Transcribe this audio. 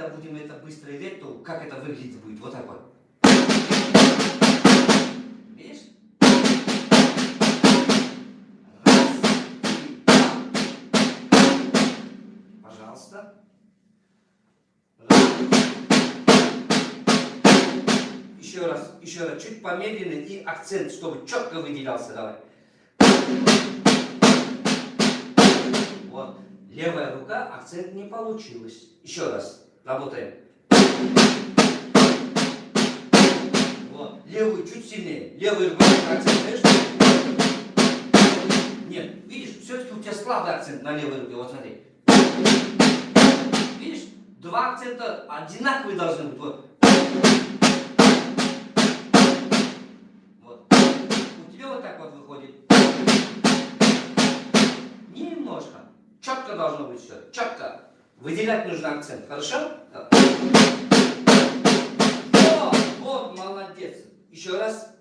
когда будем это быстро играть, то как это выглядит будет? Вот так вот. Видишь? Раз, и два. Пожалуйста. Еще раз, чуть помедленнее и акцент, чтобы четко выделялся. Давай. Вот. Левая рука, акцент не получилось. Еще раз. Работаем. Вот. Левую чуть сильнее. Левой рукой акцент, знаешь? Нет, видишь, все-таки у тебя слабый акцент на левой руке. Вот смотри. Видишь? Два акцента одинаковые должны быть. Вот. Вот. У тебя вот так вот выходит. Немножко. Четко должно быть все. Четко. Выделять нужно акцент. Хорошо? Вот, молодец. Еще раз.